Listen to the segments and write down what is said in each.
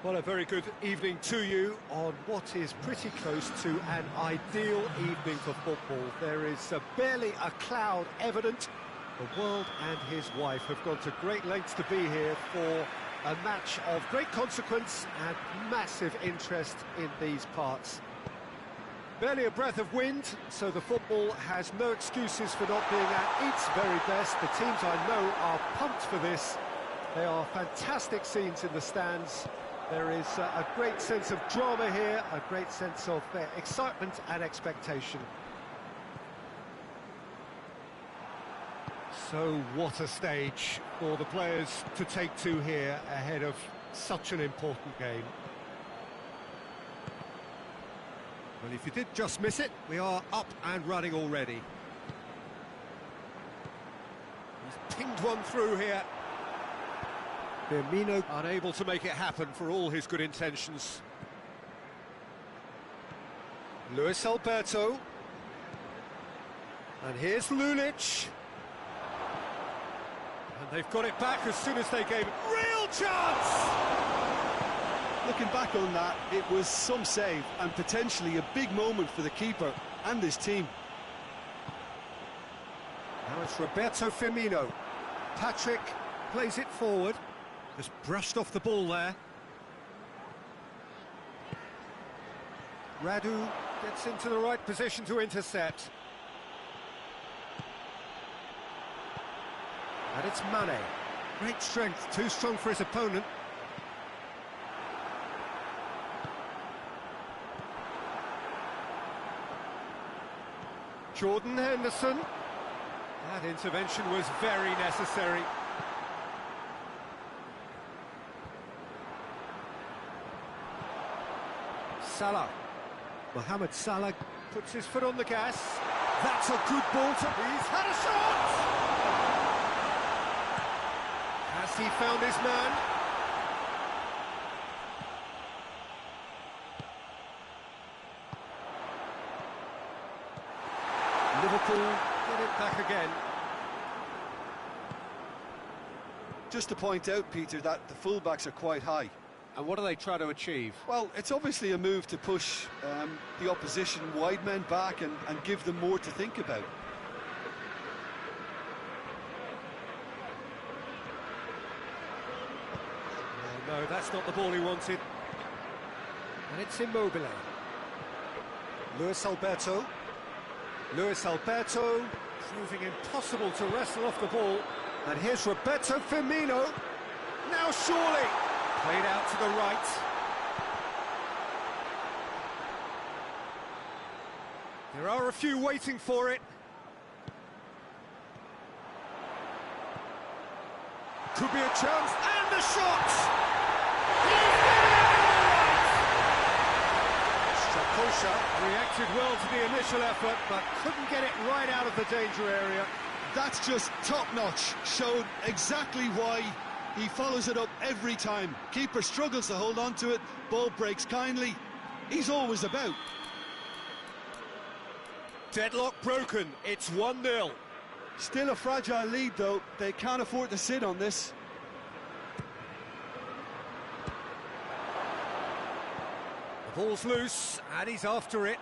Well, a very good evening to you on what is pretty close to an ideal evening for football. There is barely a cloud evident. The world and his wife have gone to great lengths to be here for a match of great consequence and massive interest in these parts. Barely a breath of wind, so the football has no excuses for not being at its very best. The teams I know are pumped for this. They are fantastic scenes in the stands. There is a great sense of drama here, a great sense of excitement and expectation. So what a stage for the players to take to here ahead of such an important game. Well, if you did just miss it, we are up and running already. He's pinged one through here. Firmino unable to make it happen for all his good intentions. Luis Alberto. And here's Lulic. And they've got it back as soon as they gave it. Real chance! Looking back on that, it was some save and potentially a big moment for the keeper and his team. Now it's Roberto Firmino. Patrick plays it forward. Just brushed off the ball there. Radu gets into the right position to intercept. And it's Mane. Great strength, too strong for his opponent. Jordan Henderson. That intervention was very necessary. Salah. Mohamed Salah puts his foot on the gas. That's a good ball to... He's had a shot! Has he found his man? Liverpool get it back again. Just to point out, Peter, that the fullbacks are quite high. And what do they try to achieve? Well, it's obviously a move to push the opposition wide men back and give them more to think about. No, that's not the ball he wanted. And it's Immobile. Luis Alberto. Luis Alberto proving impossible to wrestle off the ball. And here's Roberto Firmino. Now surely. Played out to the right. There are a few waiting for it. Could be a chance, and the shot! Strakosha reacted well to the initial effort, but couldn't get it right out of the danger area. That's just top-notch, showed exactly why he follows it up every time. Keeper struggles to hold on to it, ball breaks kindly. He's always about. Deadlock broken, it's 1-0. Still a fragile lead, though. They can't afford to sit on this. The ball's loose, and he's after it.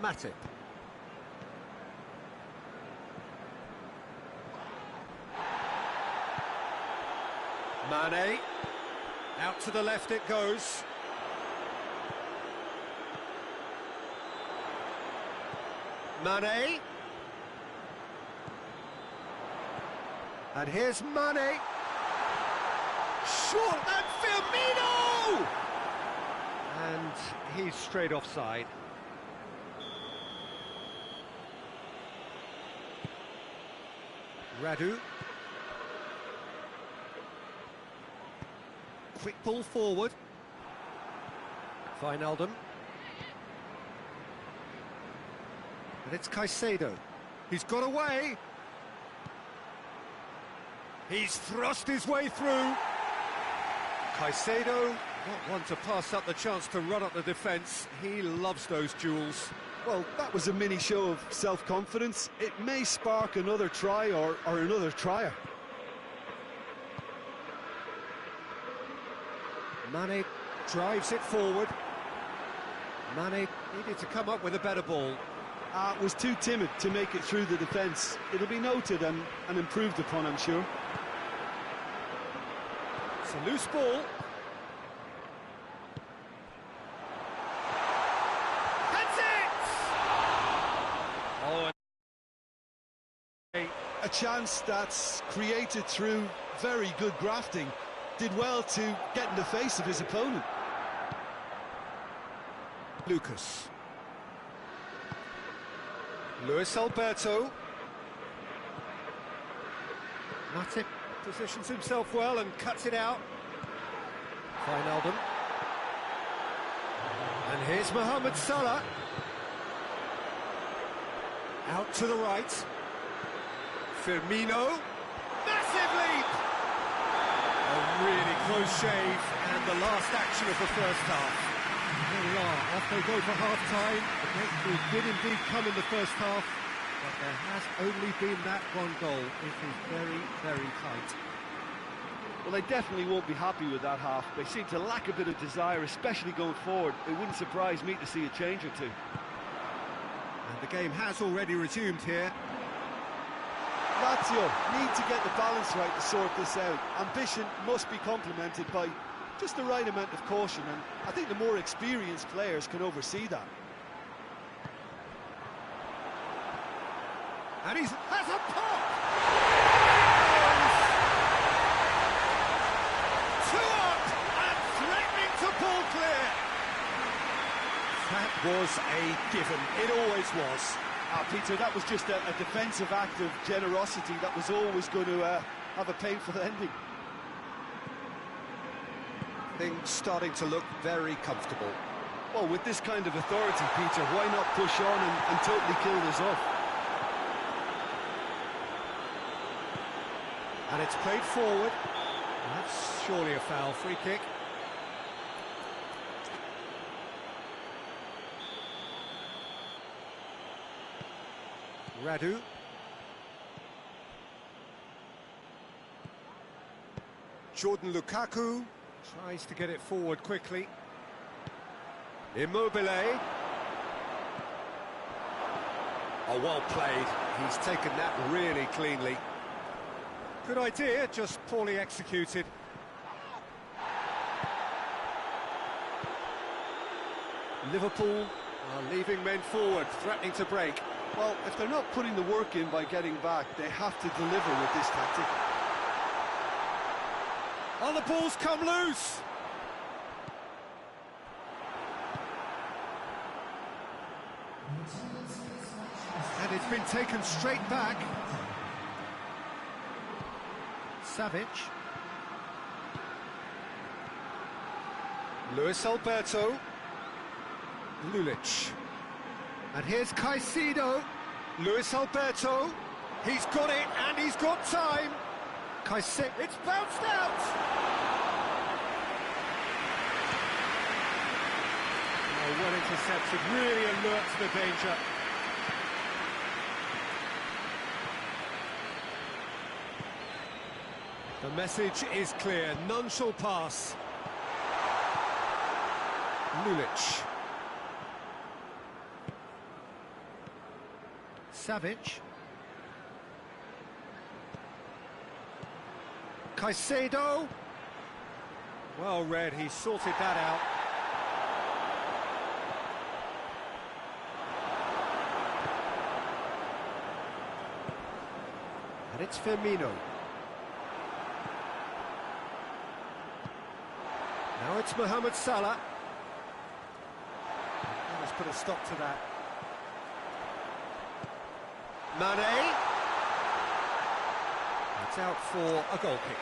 Matip. Mane. Out to the left it goes. Mane. And here's Mane. Short and Firmino! And he's straight offside. Radu. Quick ball forward. Wijnaldum. And it's Caicedo. He's got away. He's thrust his way through. Caicedo, not one to pass up the chance to run up the defence. He loves those duels. Well, that was a mini show of self-confidence. It may spark another try or another trier. Mane drives it forward. Mane needed to come up with a better ball. Was too timid to make it through the defence. It'll be noted and improved upon, I'm sure. It's a loose ball. That's it! Oh, a chance that's created through very good grafting. Did well to get in the face of his opponent. Lucas. Luis Alberto. Matip positions himself well and cuts it out. Wijnaldum. And here's Mohamed Salah. Out to the right. Firmino. Massive leap! A really close shave, and the last action of the first half. Here we are, off they go for half-time. The breakthrough did indeed come in the first half, but there has only been that one goal. It is very, very tight. Well, they definitely won't be happy with that half. They seem to lack a bit of desire, especially going forward. It wouldn't surprise me to see a change or two. And the game has already resumed here. Lazio need to get the balance right to sort this out. Ambition must be complemented by just the right amount of caution, and I think the more experienced players can oversee that. And he has a pop! Two up and threatening to pull clear. That was a given. It always was. Peter, that was just a defensive act of generosity that was always going to have a painful ending. Things starting to look very comfortable. Well, with this kind of authority, Peter, why not push on and totally kill this off? And it's played forward. That's surely a foul. Free kick. Radu. Jordan Lukaku tries to get it forward quickly. Immobile. Oh, well played. He's taken that really cleanly. Good idea, just poorly executed. Liverpool are leaving men forward, threatening to break. Well, if they're not putting the work in by getting back, they have to deliver with this tactic. Oh, the ball's come loose! And it's been taken straight back. Savic. Luis Alberto. Lulic. And here's Caicedo. Luis Alberto. He's got it, and he's got time. Caicedo. It's bounced out! Oh, well intercepted. Really alert to the danger. The message is clear. None shall pass. Lulic. Savic. Caicedo. Well read, he sorted that out. And it's Firmino. Now it's Mohamed Salah. Let's put a stop to that. Mane. It's out for a goal kick.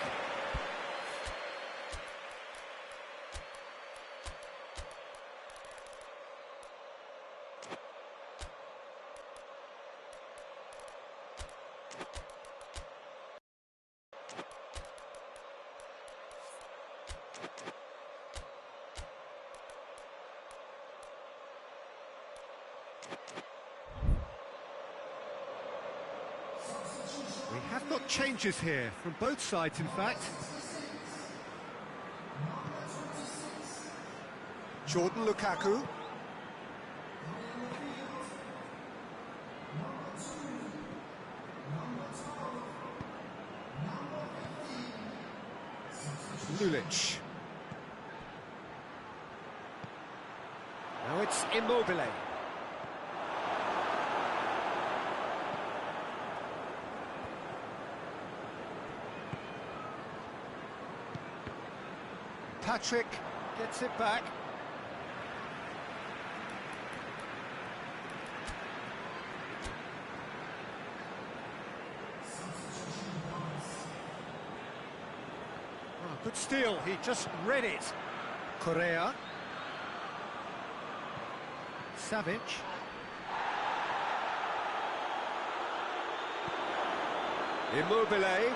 We have got changes here, from both sides in fact. Jordan Lukaku. Lulic. Now it's Immobile. Patrick gets it back. Oh, good steal, he just read it. Correa. Savic. Immobile.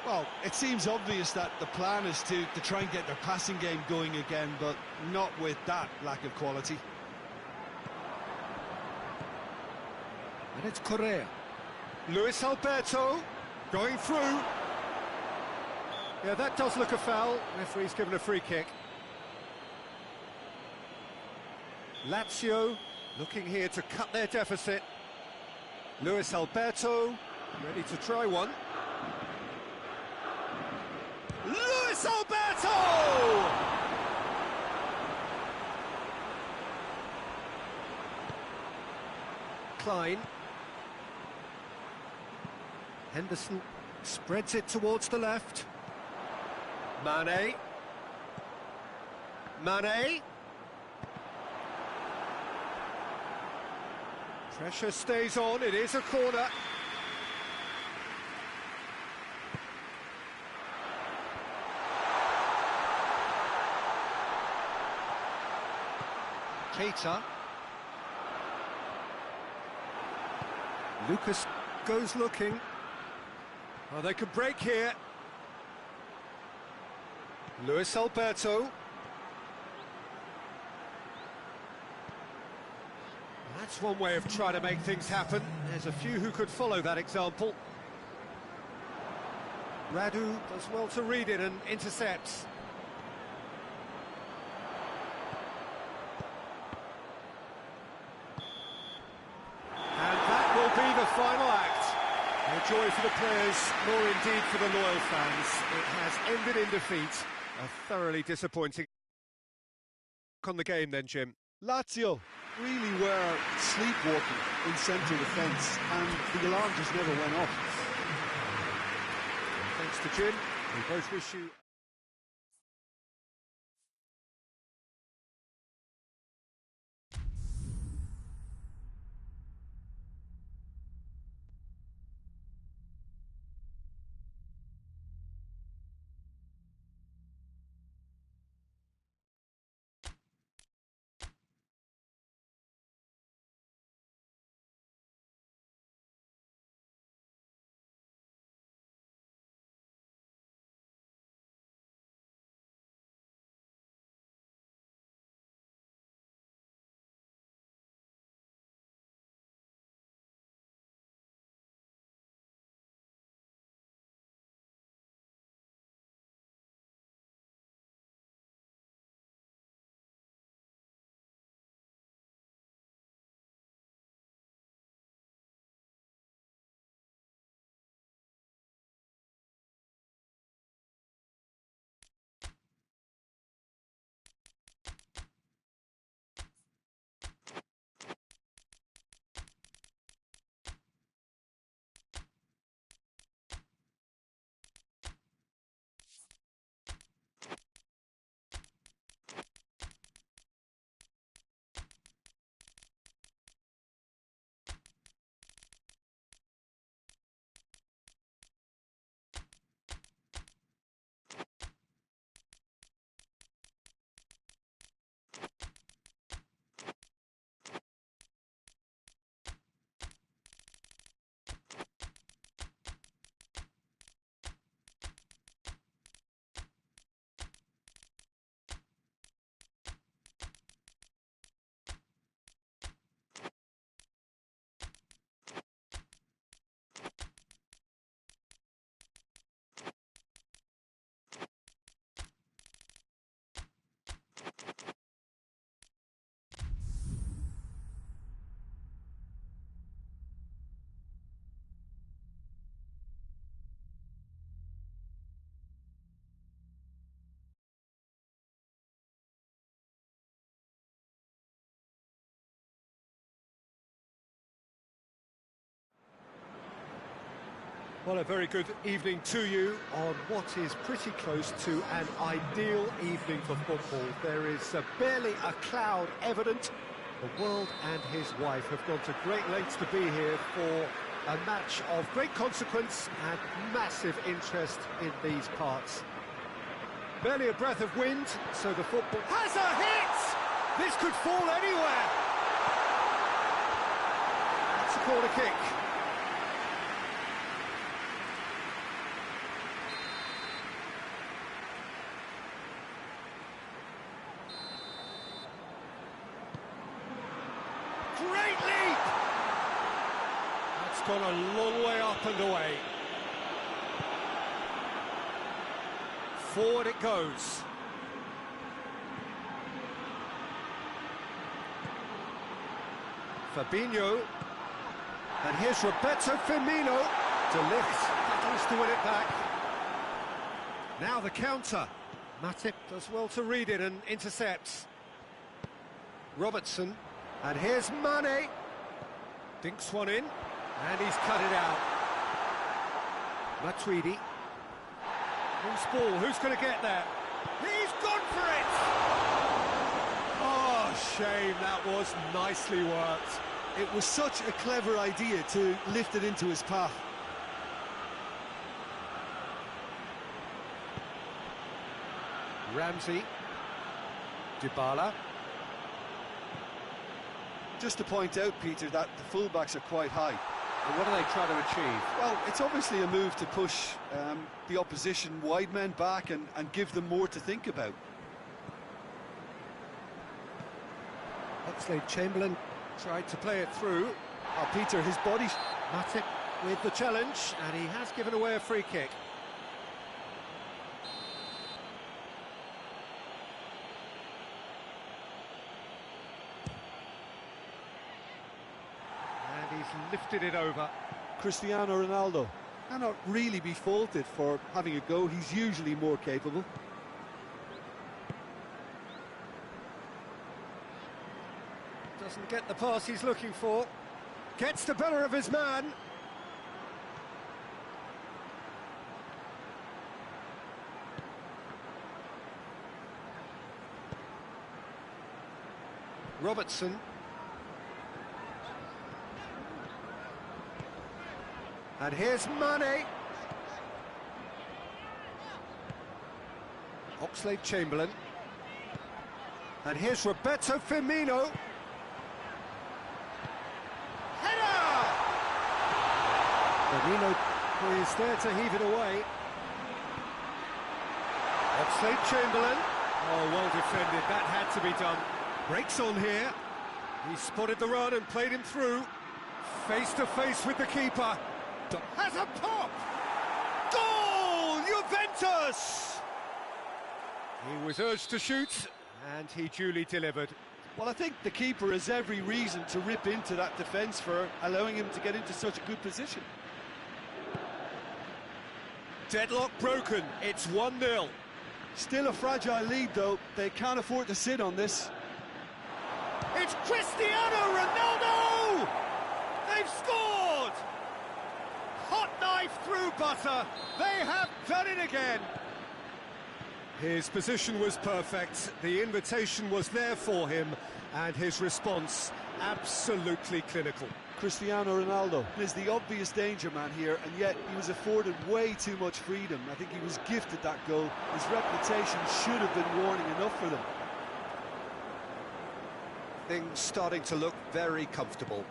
Well, it seems obvious that the plan is to try and get their passing game going again, but not with that lack of quality. And it's Correa. Luis Alberto going through. Yeah, that does look a foul. Referee's given a free kick. Lazio looking here to cut their deficit. Luis Alberto ready to try one. Luis Alberto! Klein. Henderson spreads it towards the left. Mane. Mane. Pressure stays on, it is a corner. Keita. Lucas goes looking. Oh, they could break here. Luis Alberto. That's one way of trying to make things happen. There's a few who could follow that example. Radu does well to read it and intercepts. And that will be the final act. No joy for the players, nor indeed for the loyal fans. It has ended in defeat. A thoroughly disappointing on the game then, Jim. Lazio really were sleepwalking in central defence, and the alarm just never went off. Thanks to Jim, we both wish you Well, a very good evening to you on what is pretty close to an ideal evening for football. There is barely a cloud evident. The world and his wife have gone to great lengths to be here for a match of great consequence and massive interest in these parts. Barely a breath of wind, so the football has a hit! This could fall anywhere! It's a corner kick. Great leap! That's gone a long way up and away. Forward it goes. Fabinho. And here's Roberto Firmino. De Ligt battles to win it back. Now the counter. Matip does well to read it and intercepts. Robertson. And here's Mane. Dinks one in. And he's cut it out. Matuidi. Loose ball, who's going to get there? He's gone for it! Oh, shame, that was nicely worked. It was such a clever idea to lift it into his path. Ramsey. Dybala. Just to point out, Peter, that the fullbacks are quite high. And what are they trying to achieve? Well, it's obviously a move to push the opposition wide men back and give them more to think about. Oxlade-Chamberlain tried to play it through. Oh, Peter, his body's... Matip with the challenge, and he has given away a free kick. And he's lifted it over. Cristiano Ronaldo cannot really be faulted for having a go. He's usually more capable. Doesn't get the pass he's looking for. Gets the better of his man. Robertson. And here's Mane. Oxlade-Chamberlain. And here's Roberto Firmino. Header! Firmino is there to heave it away. Oxlade-Chamberlain. Oh, well defended. That had to be done. Breaks on here. He spotted the run and played him through. Face to face with the keeper. Has a pop! Goal! Juventus! He was urged to shoot, and he duly delivered. Well, I think the keeper has every reason to rip into that defence for allowing him to get into such a good position. Deadlock broken, it's 1-0. Still a fragile lead, though. They can't afford to sit on this. It's Cristiano Ronaldo! They've scored! Hot knife through butter. They have done it again. His position was perfect. The invitation was there for him, and his response absolutely clinical. Cristiano Ronaldo is the obvious danger man here, and yet he was afforded way too much freedom. I think he was gifted that goal. His reputation should have been warning enough for them. Things starting to look very comfortable.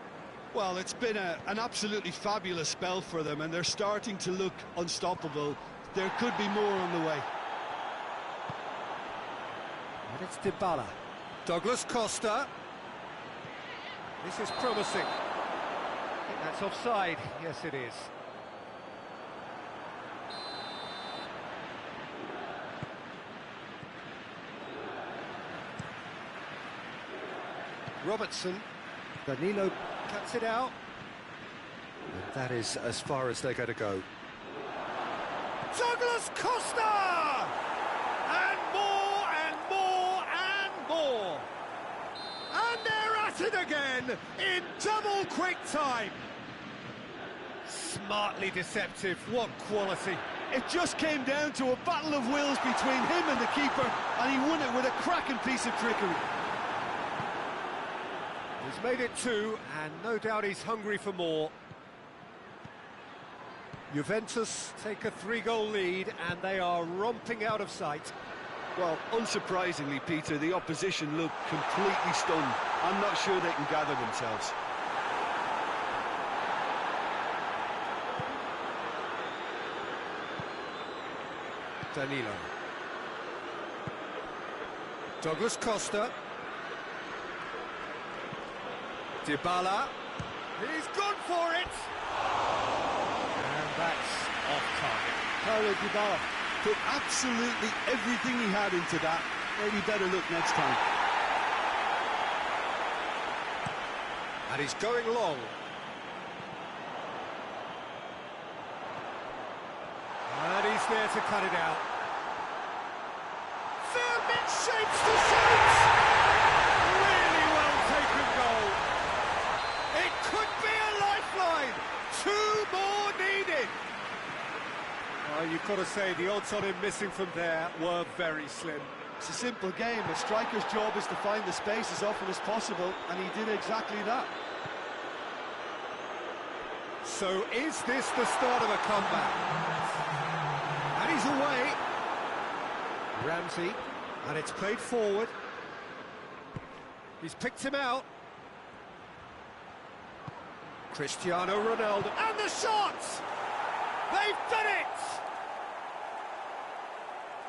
Well, it's been an absolutely fabulous spell for them, and they're starting to look unstoppable. There could be more on the way. And it's Dybala. Douglas Costa. This is promising. I think that's offside. Yes, it is. Robertson. Danilo cuts it out. And that is as far as they're going to go. Douglas Costa! And more and more and more. And they're at it again in double quick time. Smartly deceptive, what quality. It just came down to a battle of wills between him and the keeper, and he won it with a cracking piece of trickery. He's made it 2, and no doubt he's hungry for more. Juventus take a 3-goal lead, and they are romping out of sight. Well, unsurprisingly, Peter, the opposition look completely stunned. I'm not sure they can gather themselves. Danilo. Douglas Costa. Dybala. He's gone for it! And that's off target. Paulo Dybala put absolutely everything he had into that. Maybe better look next time. And he's going long. And he's there to cut it out. Vermin shapes to shoot! Really well taken goal. It could be a lifeline. 2 more needed. Well, you've got to say the odds on him missing from there were very slim. It's a simple game. A striker's job is to find the space as often as possible, and he did exactly that. So is this the start of a comeback? And he's away. Ramsey, and it's played forward. He's picked him out. Cristiano Ronaldo, and the shot! They've done it!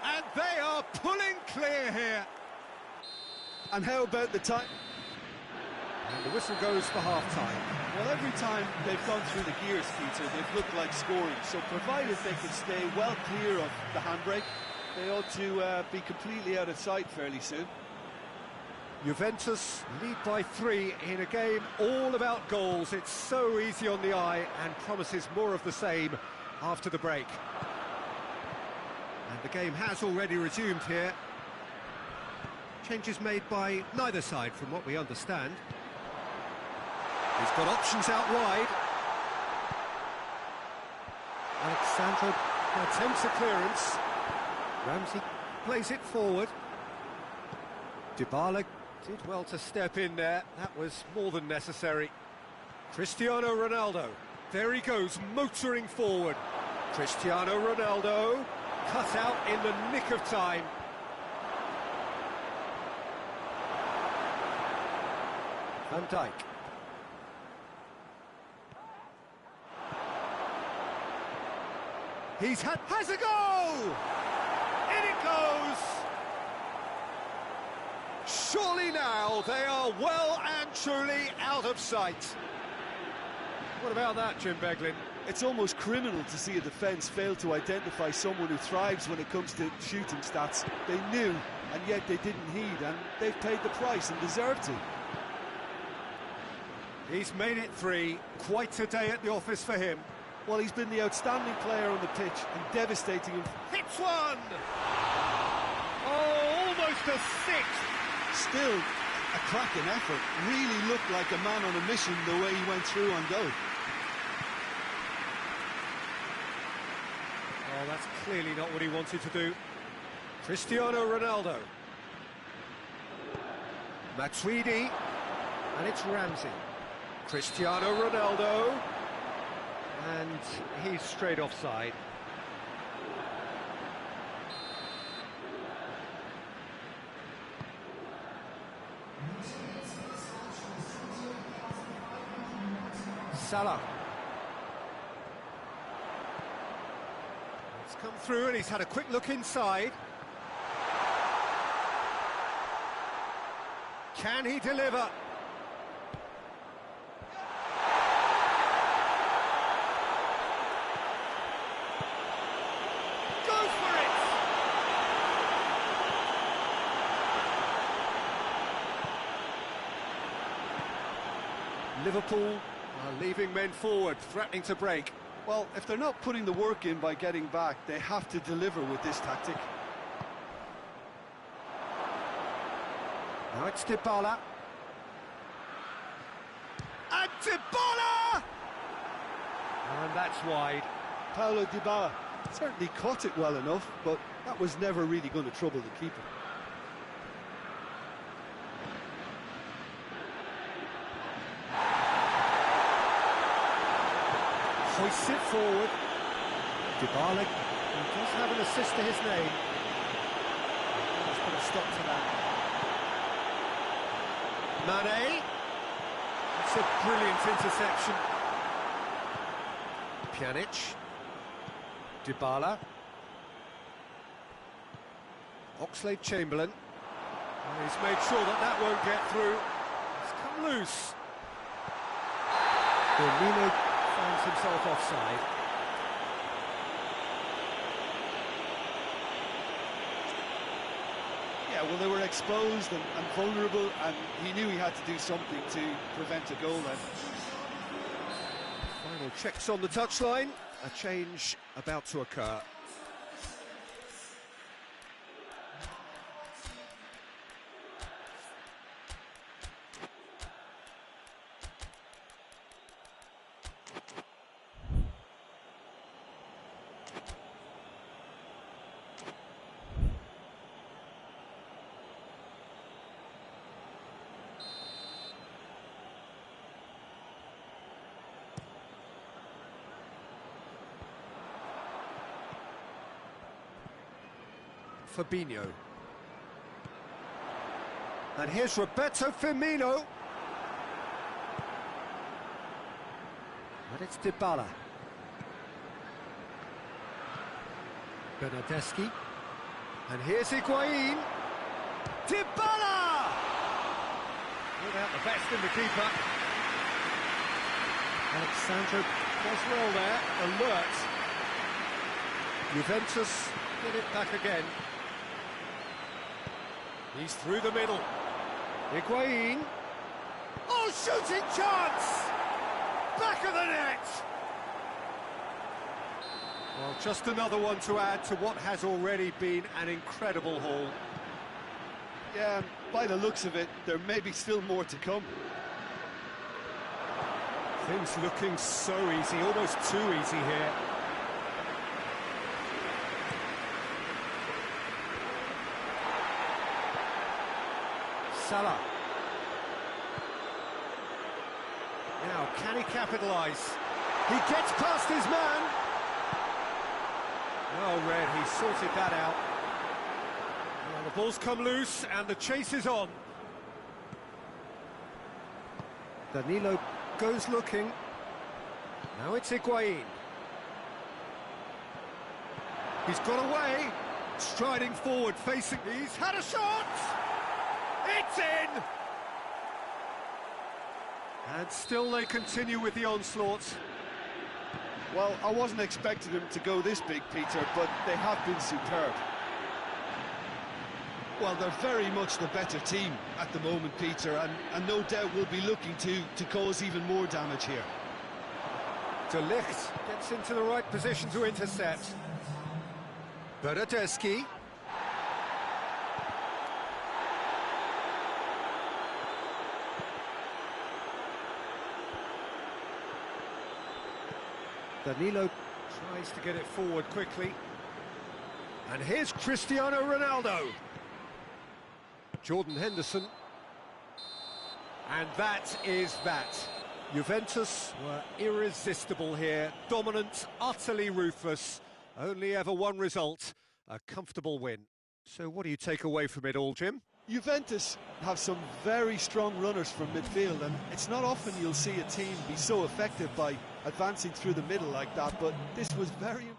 And they are pulling clear here. And how about the time? And the whistle goes for half-time. Well, every time they've gone through the gears, Peter, they've looked like scoring. So provided they can stay well clear of the handbrake, they ought to be completely out of sight fairly soon. Juventus lead by 3 in a game all about goals. It's so easy on the eye and promises more of the same after the break. And the game has already resumed here. Changes made by neither side from what we understand. He's got options out wide. Alexandro attempts a clearance. Ramsey plays it forward. Dybala did well to step in there. That was more than necessary. Cristiano Ronaldo. There he goes, motoring forward. Cristiano Ronaldo cut out in the nick of time. Van Dijk. Has a goal! In it goes! Surely now they are well and truly out of sight. What about that, Jim Beglin? It's almost criminal to see a defence fail to identify someone who thrives when it comes to shooting stats. They knew, and yet they didn't heed, and they've paid the price and deserve to. He's made it 3. Quite a day at the office for him. Well, he's been the outstanding player on the pitch and devastating him. Hits one! Oh, almost a 6. Still a cracking effort. Really looked like a man on a mission the way he went through on goal. Oh, that's clearly not what he wanted to do. Cristiano Ronaldo. Matuidi. And it's Ramsey. Cristiano Ronaldo. And he's straight offside. Salah. It's come through and he's had a quick look inside. Can he deliver? Liverpool are leaving men forward, threatening to break. Well, if they're not putting the work in by getting back, they have to deliver with this tactic. Now it's Dybala. And Dybala! And that's wide. Paulo Dybala certainly caught it well enough, but that was never really going to trouble the keeper. Hoists it forward. Dybala, he does have an assist to his name. Let's put a stop to that. Mane. It's a brilliant interception. Pjanic. Dybala. Oxlade-Chamberlain. He's made sure that that won't get through. It's come loose. Firmino finds himself offside. Yeah, well, they were exposed and vulnerable, and he knew he had to do something to prevent a goal then. Final checks on the touchline. A change about to occur. Fabinho. And here's Roberto Firmino. And it's Dybala. Bernardeschi. And here's Higuain. Dybala! Without the best in the keeper. Alexandro does well there, alert. Juventus get it back again. He's through the middle. Higuain. Oh, shooting chance! Back of the net! Well, just another one to add to what has already been an incredible haul. Yeah, by the looks of it, there may be still more to come. Things looking so easy, almost too easy here. Salah. Now, can he capitalise? He gets past his man. Well read, he sorted that out. Well, the ball's come loose and the chase is on. Danilo goes looking. Now it's Higuain. He's got away. Striding forward, facing... He's had a shot! It's in! And still they continue with the onslaught. Well, I wasn't expecting them to go this big, Peter, but they have been superb. Well, they're very much the better team at the moment, Peter, and no doubt will be looking to cause even more damage here. De Ligt gets into the right position to intercept. Bernardeschi. Danilo tries to get it forward quickly. And here's Cristiano Ronaldo. Jordan Henderson. And that is that. Juventus were irresistible here, dominant, utterly ruthless. Only ever one result, a comfortable win. So what do you take away from it all, Jim? Juventus have some very strong runners from midfield, and it's not often you'll see a team be so effective by advancing through the middle like that, but this was very impressive.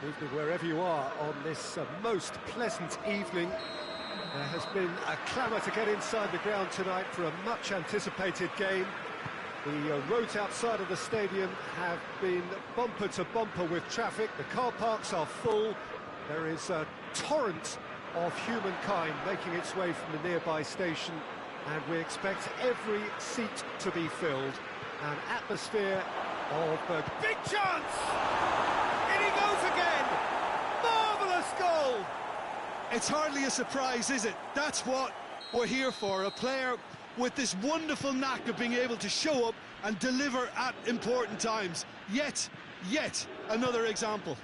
Good evening wherever you are on this most pleasant evening. There has been a clamour to get inside the ground tonight for a much anticipated game. The roads outside of the stadium have been bumper to bumper with traffic. The car parks are full. There is a torrent of humankind making its way from the nearby station, and we expect every seat to be filled. An atmosphere of big chance! In he goes again! Marvellous goal! It's hardly a surprise, is it? That's what we're here for, a player with this wonderful knack of being able to show up and deliver at important times. Yet another example.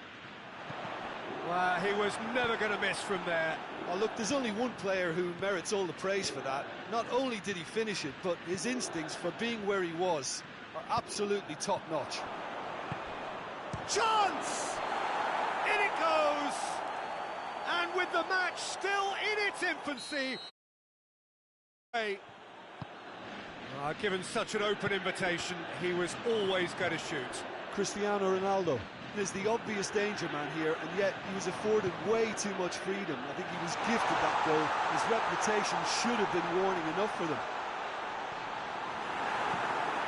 Well, he was never going to miss from there. Oh, look, there's only one player who merits all the praise for that. Not only did he finish it, but his instincts for being where he was are absolutely top-notch. Chance! In it goes! And with the match still in its infancy... given such an open invitation, he was always going to shoot. Cristiano Ronaldo is the obvious danger man here, and yet he was afforded way too much freedom. I think he was gifted that goal. His reputation should have been warning enough for them.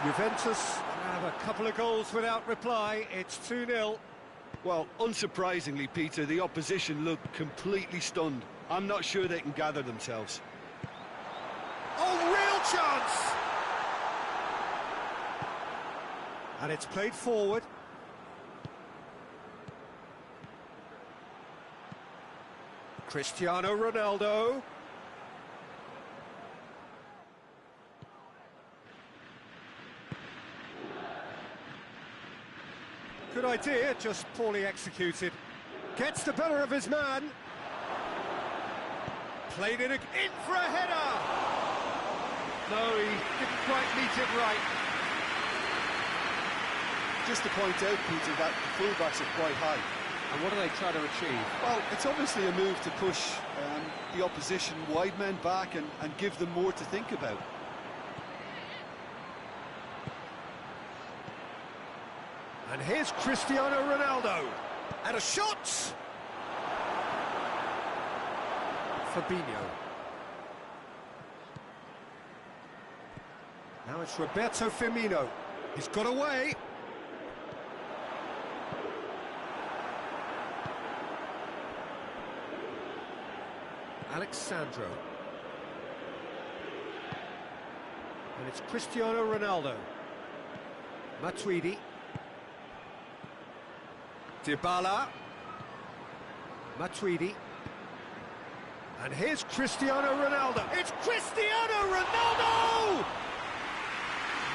Juventus have a couple of goals without reply. It's 2-0. Well, unsurprisingly, Peter, the opposition looked completely stunned. I'm not sure they can gather themselves. Oh, real chance! And it's played forward. Cristiano Ronaldo. Good idea, just poorly executed. Gets the better of his man. Played in for a header. No, he didn't quite meet it right. Just to point out, Peter, that the fullbacks are quite high. And what are they trying to achieve? Well, it's obviously a move to push the opposition wide men back and give them more to think about. And here's Cristiano Ronaldo. And a shot! Fabinho. Now it's Roberto Firmino. He's got away. Alex Sandro. And it's Cristiano Ronaldo. Matuidi. Dybala. Matuidi. And here's Cristiano Ronaldo. It's Cristiano Ronaldo!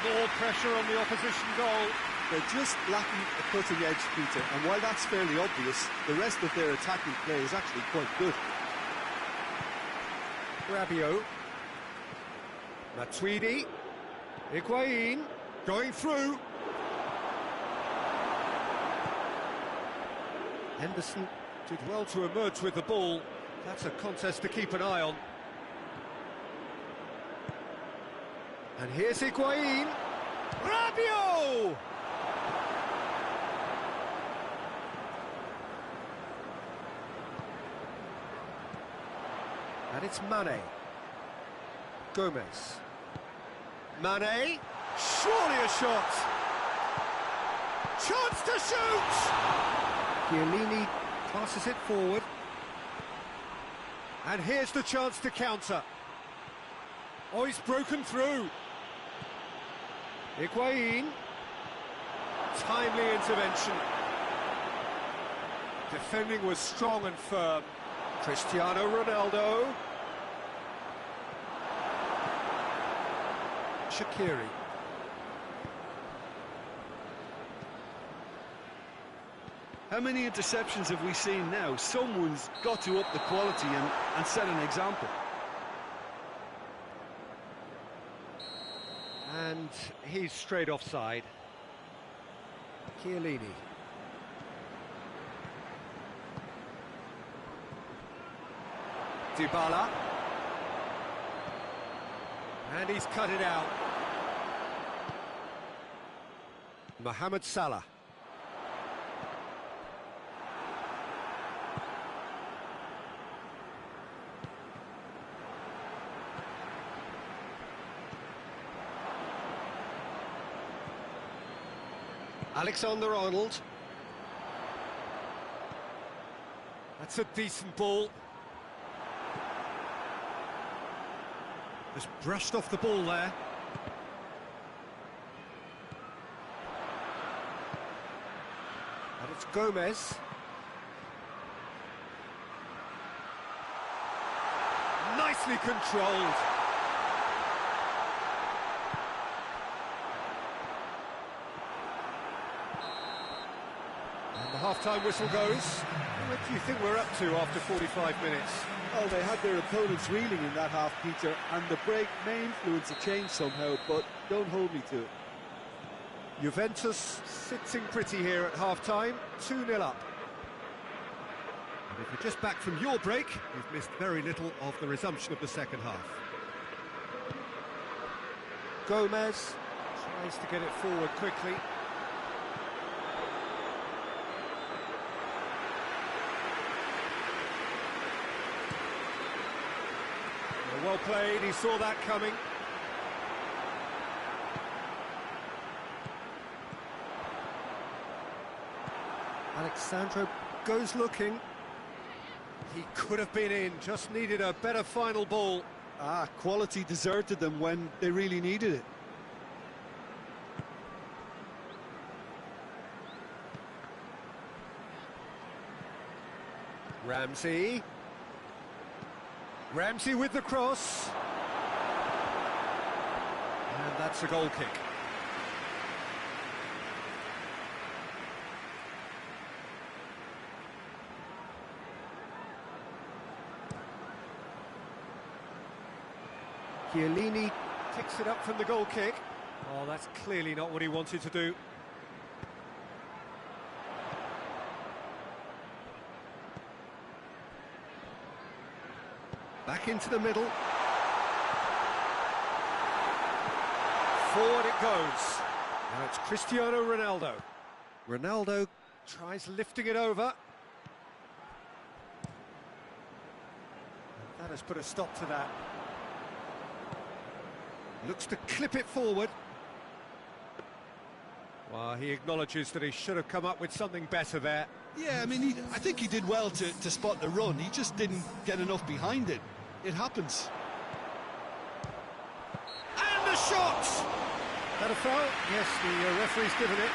More pressure on the opposition goal. They're just lacking a cutting edge, Peter, and while that's fairly obvious, the rest of their attacking play is actually quite good. Rabiot. Matuidi. Higuain. Going through. Henderson did well to emerge with the ball. That's a contest to keep an eye on. And here's Higuain. Rabiot! And it's Mane. Gomez. Mane. Surely a shot. Chance to shoot! Chiellini passes it forward. And here's the chance to counter. Oh, he's broken through. Higuain. Timely intervention. Defending was strong and firm. Cristiano Ronaldo. Shaqiri. How many interceptions have we seen now? Someone's got to up the quality and set an example. And he's straight offside. Chiellini. Dybala. And he's cut it out. Mohamed Salah. Alexander-Arnold. That's a decent ball. Just brushed off the ball there. And it's Gomez. Nicely controlled. And the half-time whistle goes. What do you think we're up to after 45 minutes? Oh, they had their opponents reeling in that half, Peter, and the break may influence a change somehow, but don't hold me to it. Juventus sitting pretty here at half-time, 2-0 up. And if you're just back from your break, you've missed very little of the resumption of the second half. Gomez tries to get it forward quickly. Well played, he saw that coming. Alexandro goes looking. He could have been in, just needed a better final ball. Quality deserted them when they really needed it. Ramsey. Ramsey with the cross. And that's a goal kick. Chiellini picks it up from the goal kick. Oh, that's clearly not what he wanted to do. Back into the middle. Forward it goes. Now it's Cristiano Ronaldo. Ronaldo tries lifting it over. And that has put a stop to that. Looks to clip it forward. Well, he acknowledges that he should have come up with something better there. Yeah, I mean, I think he did well to spot the run. He just didn't get enough behind it. It happens. And the shot! That a foul? Yes, the referee's given it.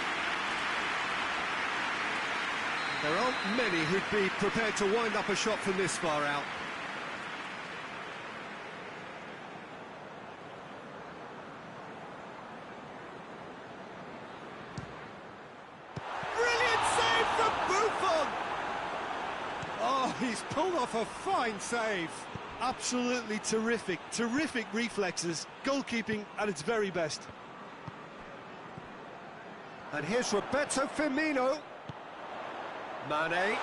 There aren't many who'd be prepared to wind up a shot from this far out. He's pulled off a fine save. Absolutely terrific, terrific reflexes. Goalkeeping at its very best. And here's Roberto Firmino. Mane.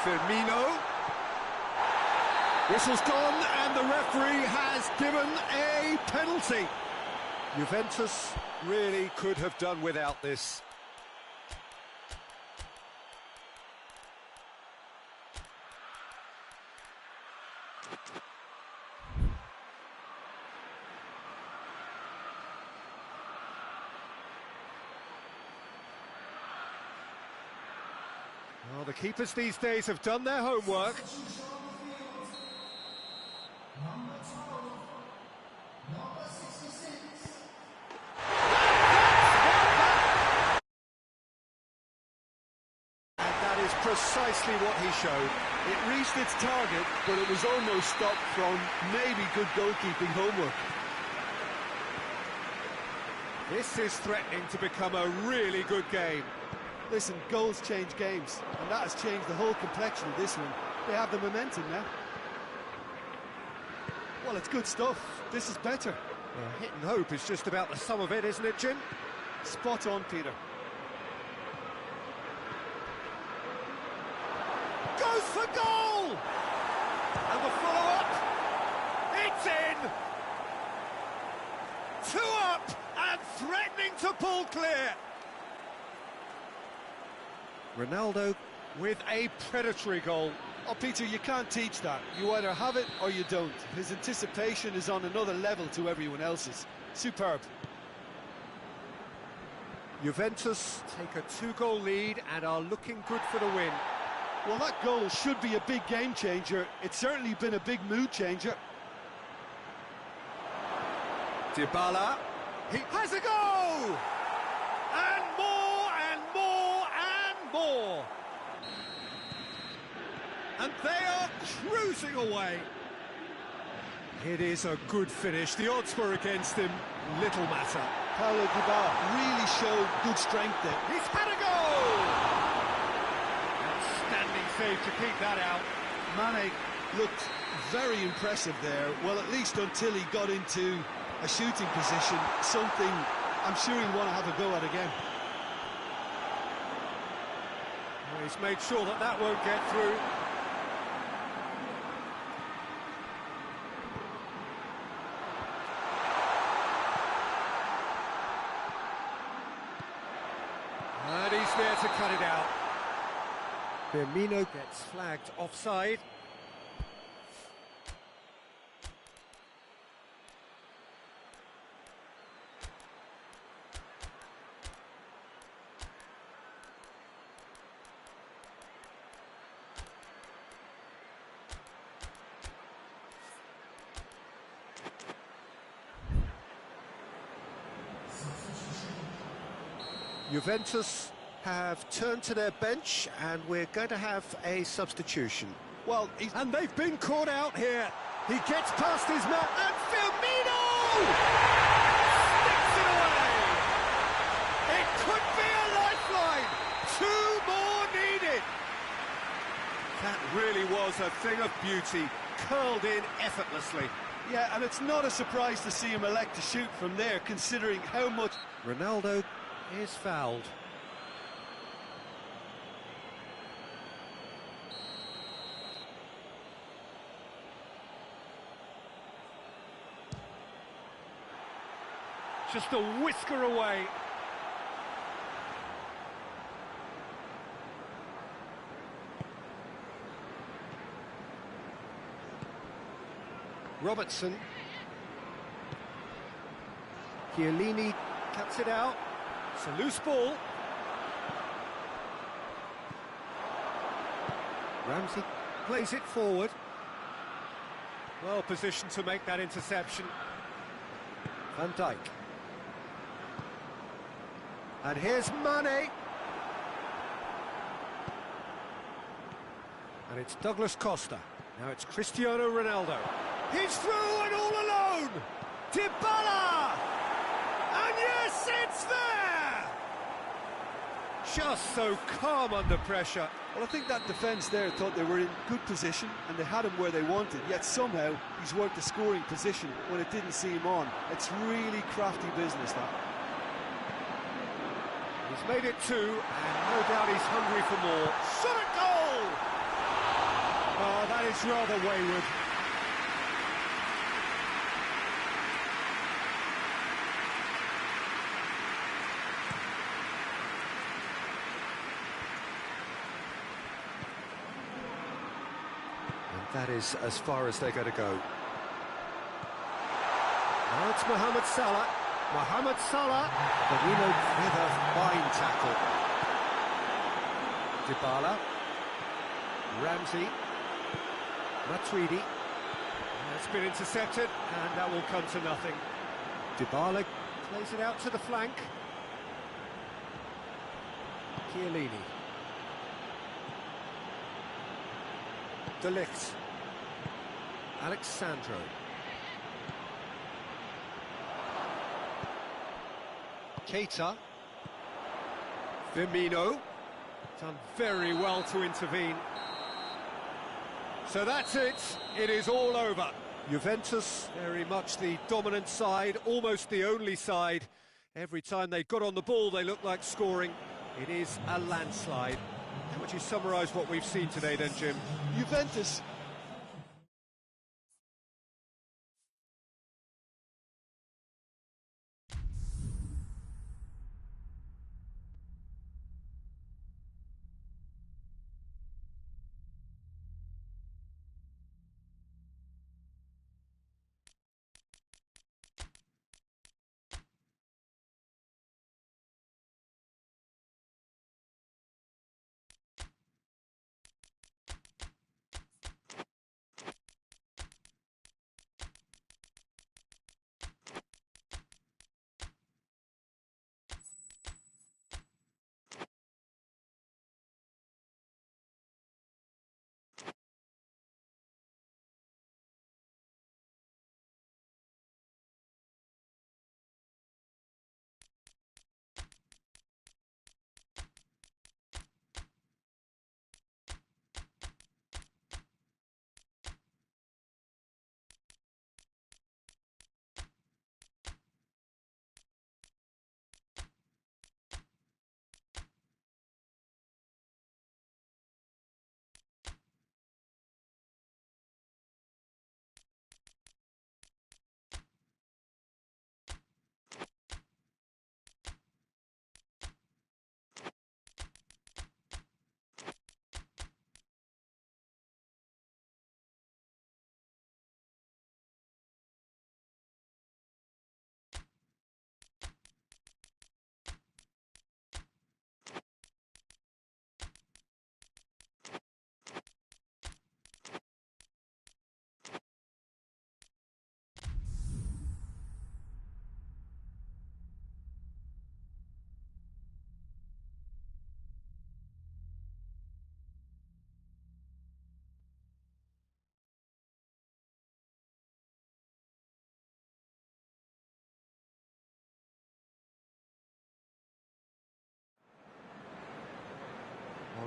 Firmino. Whistle's gone and the referee has given a penalty. Juventus really could have done without this. Well, the keepers these days have done their homework. And that is precisely what he showed. It reached its target, but it was almost stopped from maybe good goalkeeping homework. This is threatening to become a really good game. Listen, goals change games, and that has changed the whole complexion of this one. They have the momentum now. Well, it's good stuff. This is better. Well, hit and hope is just about the sum of it, isn't it, Jim? Spot on, Peter. Goes for goal! And the follow-up. It's in! 2 up and threatening to pull clear. Ronaldo with a predatory goal. Oh, Peter, you can't teach that. You either have it or you don't. His anticipation is on another level to everyone else's. Superb. Juventus take a 2-goal lead and are looking good for the win. Well, that goal should be a big game changer. It's certainly been a big mood changer. Dybala, he has a go! And more, and more, and more! And they are cruising away. It is a good finish. The odds were against him. Little matter. Paulo Dybala really showed good strength there. He's had a goal! Outstanding save to keep that out. Mane looked very impressive there. Well, at least until he got into a shooting position, something I'm sure he'll want to have a go at again. Well, he's made sure that that won't get through. And he's there to cut it out. Firmino gets flagged offside. Juventus have turned to their bench and we're going to have a substitution. Well, and they've been caught out here. He gets past his man and Firmino sticks it away. It could be a lifeline. 2 more needed. That really was a thing of beauty, curled in effortlessly. yeah, and it's not a surprise to see him elect to shoot from there, considering how much... Ronaldo is fouled. Just a whisker away. Robertson. Chiellini cuts it out. It's a loose ball. Ramsey plays it forward. Well positioned to make that interception. Van Dijk. And here's Mane. And it's Douglas Costa. Now it's Cristiano Ronaldo. He's through and all alone! Dybala! And yes, it's there! Just so calm under pressure. Well, I think that defence there thought they were in good position and they had him where they wanted, yet somehow he's worked the scoring position when it didn't see him on. It's really crafty business, that. He's made it 2, and no doubt he's hungry for more. Shot at goal! Oh, that is rather wayward. That is as far as they're going to go. Now it's Mohamed Salah. Mohamed Salah. Firmino with a fine tackle. Dybala. Ramsey. Matuidi. It's been intercepted, and that will come to nothing. Dybala plays it out to the flank. Chiellini. De Ligt. Alexandro. Keita. Firmino. Done very well to intervene. So that's it. It is all over. Juventus, very much the dominant side, almost the only side. Every time they got on the ball, they looked like scoring. It is a landslide. How would you summarise what we've seen today then, Jim? Juventus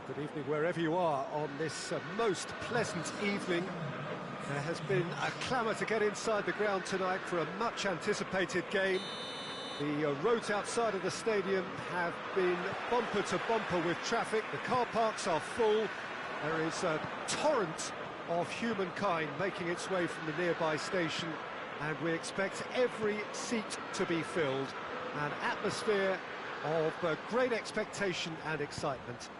Good evening wherever you are on this most pleasant evening. There has been a clamour to get inside the ground tonight for a much anticipated game. The roads outside of the stadium have been bumper to bumper with traffic. The car parks are full. There is a torrent of humankind making its way from the nearby station, and we expect every seat to be filled. An atmosphere of great expectation and excitement.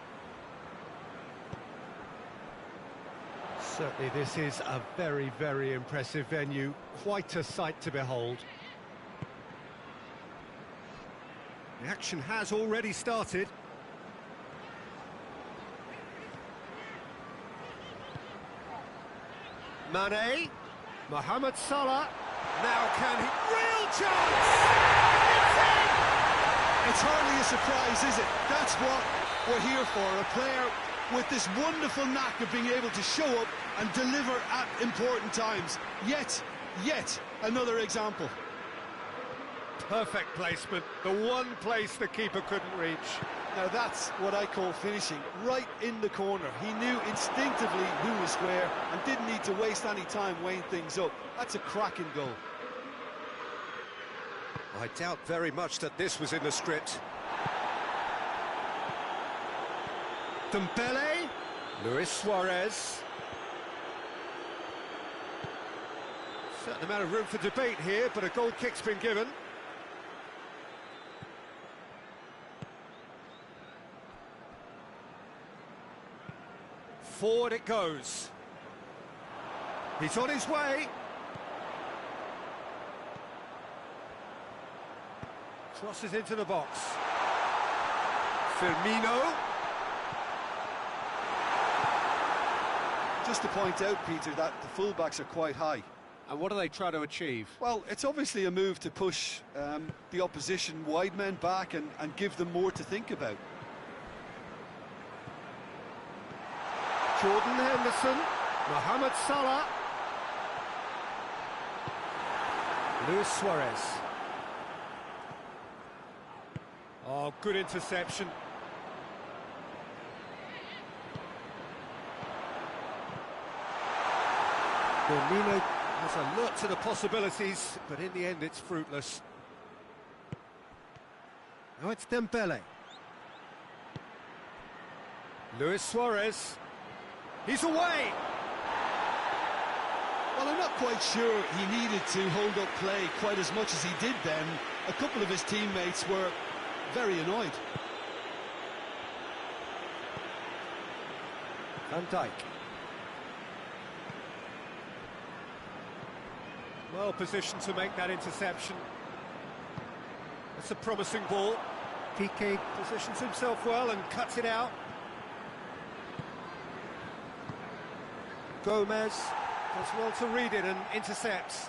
Certainly this is a very, very impressive venue. Quite a sight to behold. The action has already started. Mane, Mohamed Salah, now can he... Real chance! It's in! It's hardly a surprise, is it? That's what we're here for, a player with this wonderful knack of being able to show up and deliver at important times. Yet another example. Perfect placement, the one place the keeper couldn't reach. Now that's what I call finishing, right in the corner. He knew instinctively who was where and didn't need to waste any time weighing things up. That's a cracking goal. I doubt very much that this was in the script. Dembele, Luis Suarez. Certain amount of room for debate here, but a goal kick's been given. Forward it goes. He's on his way. Crosses into the box. Firmino. Just to point out, Peter, that the fullbacks are quite high. And what do they try to achieve? Well, it's obviously a move to push the opposition wide men back and give them more to think about. Jordan Henderson, Mohamed Salah, Luis Suarez. Oh, good interception. Firmino has alert to the possibilities, but in the end it's fruitless. Now it's Dembele. Luis Suarez. He's away! Well, I'm not quite sure he needed to hold up play quite as much as he did then. A couple of his teammates were very annoyed. Van Dijk. Well positioned to make that interception. That's a promising ball. Piqué positions himself well and cuts it out. Gomez does well to read it and intercepts.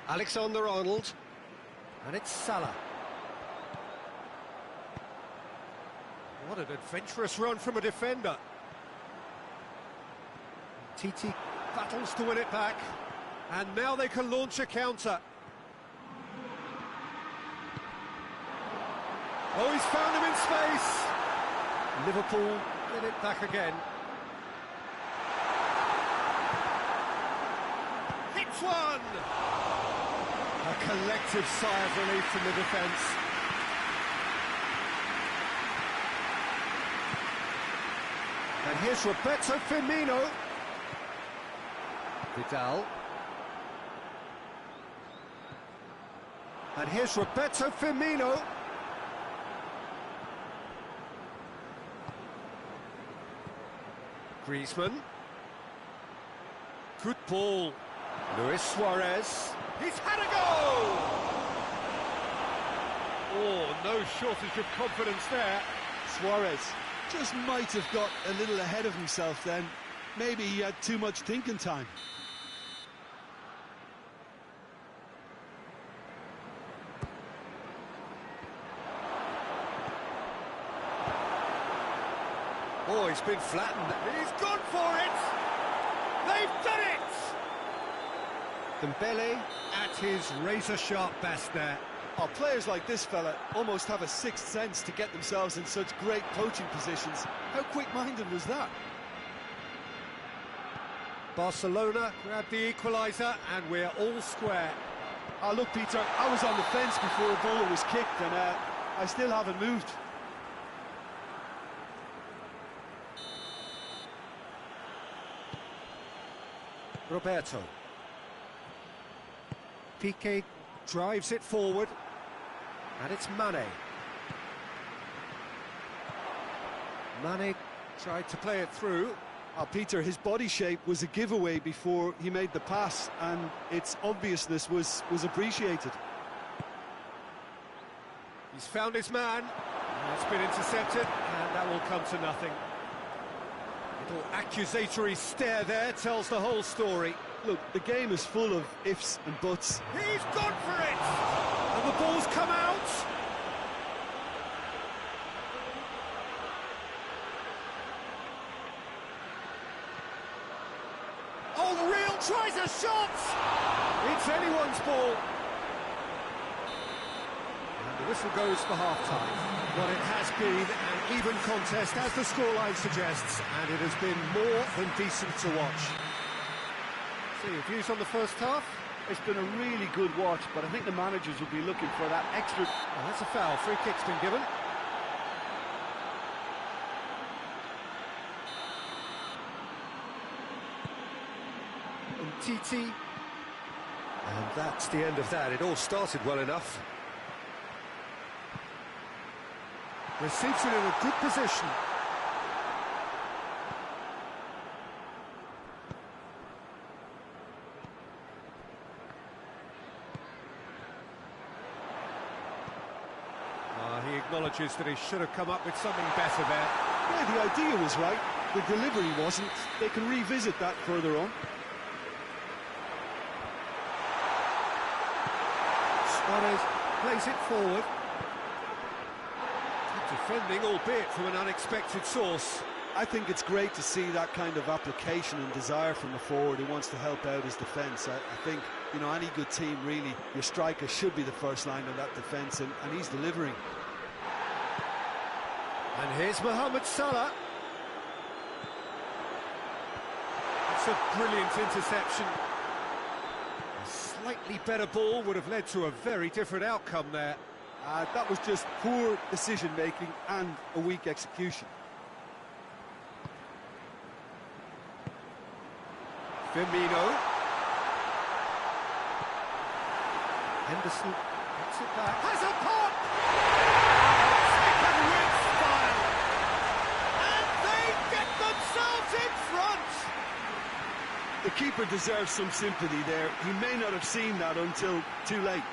Alexander-Arnold. And it's Salah. What an adventurous run from a defender. Titi battles to win it back. And now they can launch a counter. Oh, he's found him in space. Liverpool get it back again. Hits one! A collective sigh of relief from the defence. And here's Roberto Firmino. Vidal. And here's Roberto Firmino. Griezmann. Good ball. Luis Suarez. He's had a goal! Oh, no shortage of confidence there. Suarez just might have got a little ahead of himself then. Maybe he had too much thinking time. Oh, he's been flattened. He's gone for it! They've done it! Dembele at his razor-sharp best there. Oh, players like this fella almost have a sixth sense to get themselves in such great coaching positions. How quick-minded was that? Barcelona grab the equaliser and we're all square. Oh, look, Peter, I was on the fence before a ball was kicked and I still haven't moved. Roberto. Piqué drives it forward. And it's Mane. Mane tried to play it through. Oh, Peter, his body shape was a giveaway before he made the pass, and its obviousness was appreciated. He's found his man. It's been intercepted, and that will come to nothing. Little accusatory stare there tells the whole story. Look, the game is full of ifs and buts. He's gone for it! And the ball's come out! Oh, the Real tries a shot! It's anyone's ball. And the whistle goes for half-time. But it has been an even contest, as the scoreline suggests, and it has been more than decent to watch. So, your views on the first half? It's been a really good watch, but I think the managers will be looking for that extra... Oh, that's a foul. Free kick's been given. Titi. And that's the end of that. It all started well enough. Receives it in a good position. He acknowledges that he should have come up with something better there. Yeah, the idea was right. The delivery wasn't. They can revisit that further on. Suarez plays it forward. Good defending, albeit from an unexpected source. I think it's great to see that kind of application and desire from the forward who wants to help out his defence. I think, you know, any good team, really, your striker should be the first line of that defence, and he's delivering. And here's Mohamed Salah. It's a brilliant interception. A slightly better ball would have led to a very different outcome there. That was just poor decision-making and a weak execution. Firmino. Henderson gets it back. Has a pop! Second with style. And they get themselves in front! The keeper deserves some sympathy there. He may not have seen that until too late.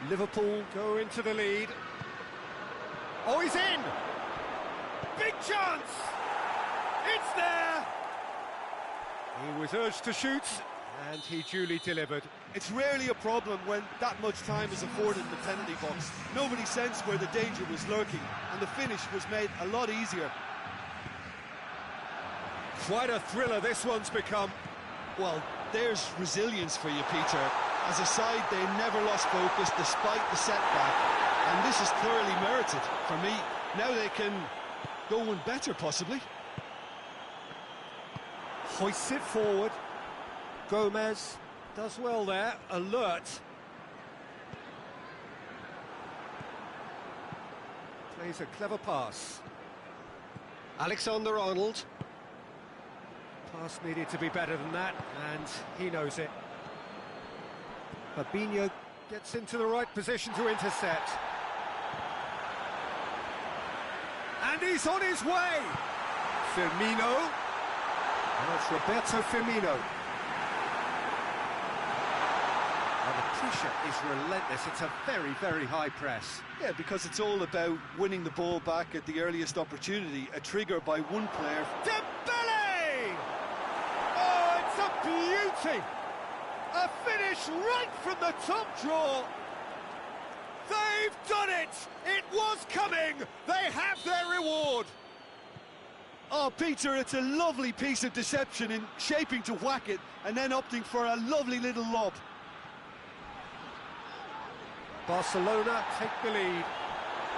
Liverpool go into the lead. Oh, he's in! Big chance! It's there! He was urged to shoot, and he duly delivered. It's rarely a problem when that much time is afforded in the penalty box. Nobody sensed where the danger was lurking, and the finish was made a lot easier. Quite a thriller this one's become. Well, there's resilience for you, Peter. As a side, they never lost focus despite the setback, and this is thoroughly merited for me. Now they can go one better, possibly. Hoists it forward. Gomez does well there, alert. Plays a clever pass. Alexander-Arnold. Pass needed to be better than that, and he knows it. Fabinho gets into the right position to intercept. And he's on his way! Firmino. And it's Roberto Firmino. And the pressure is relentless. It's a very, very high press. Yeah, because it's all about winning the ball back at the earliest opportunity. A trigger by one player. Dembele! Oh, it's a beauty! A finish right from the top draw. They've done it! It was coming! They have their reward! Oh, Peter, it's a lovely piece of deception in shaping to whack it and then opting for a lovely little lob. Barcelona take the lead.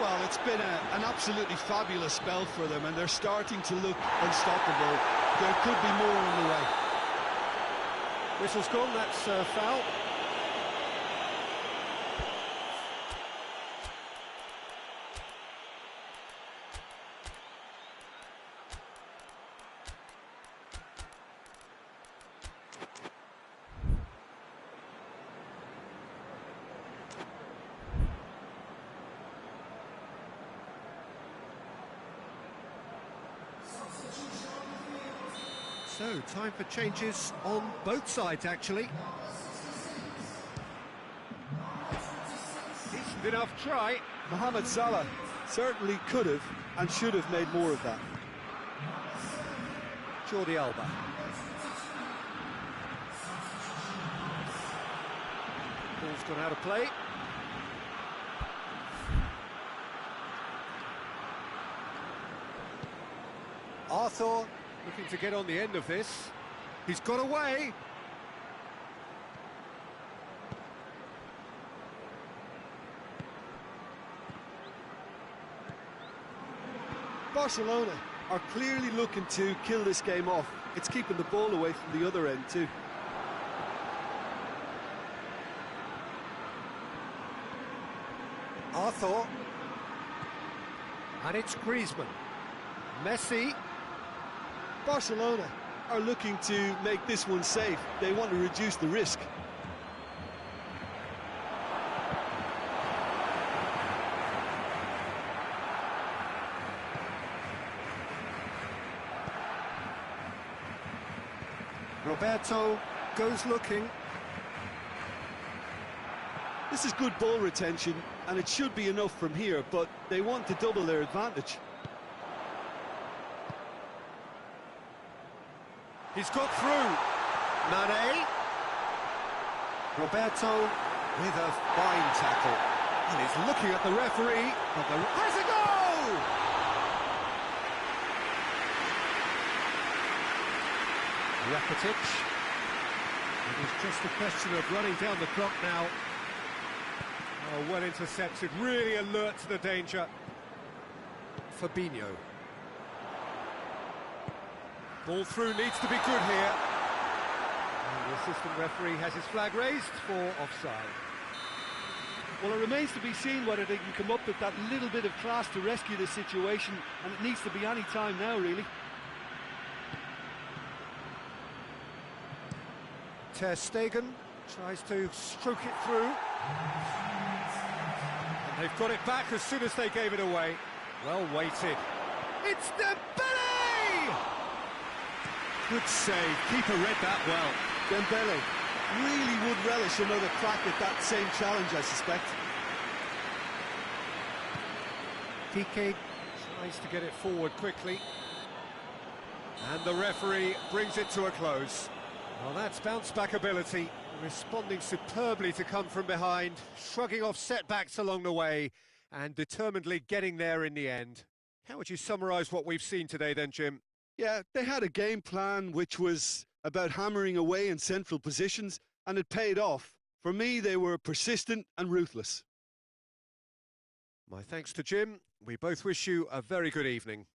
Well, it's been an absolutely fabulous spell for them, and they're starting to look unstoppable. There could be more on the way. Whistle's gone, that's a foul. So, time for changes on both sides, actually. Decent enough try. Mohamed Salah certainly could have and should have made more of that. Jordi Alba. Ball's gone out of play. Arthur looking to get on the end of this. He's got away. Barcelona are clearly looking to kill this game off. It's keeping the ball away from the other end too. Arthur. And it's Griezmann. Messi. Barcelona are looking to make this one safe. They want to reduce the risk. Roberto goes looking. This is good ball retention, and it should be enough from here, but they want to double their advantage. He's got through. Mane. Roberto with a fine tackle. And he's looking at the referee. Has a goal! Rakitic. It is just a question of running down the clock now. Oh, well intercepted, really alert to the danger. Fabinho. Ball through needs to be good here. And the assistant referee has his flag raised for offside. Well, it remains to be seen whether they can come up with that little bit of class to rescue the situation, and it needs to be any time now, really. Ter Stegen tries to stroke it through. And they've got it back as soon as they gave it away. Well weighted. It's Dembele! Good save. Keeper read that well. Dembele really would relish another crack at that same challenge, I suspect. Piqué tries to get it forward quickly. And the referee brings it to a close. Well, that's bounce-back ability, responding superbly to come from behind, shrugging off setbacks along the way, and determinedly getting there in the end. How would you summarise what we've seen today then, Jim? Yeah, they had a game plan which was about hammering away in central positions, and it paid off. For me, they were persistent and ruthless. My thanks to Jim. We both wish you a very good evening.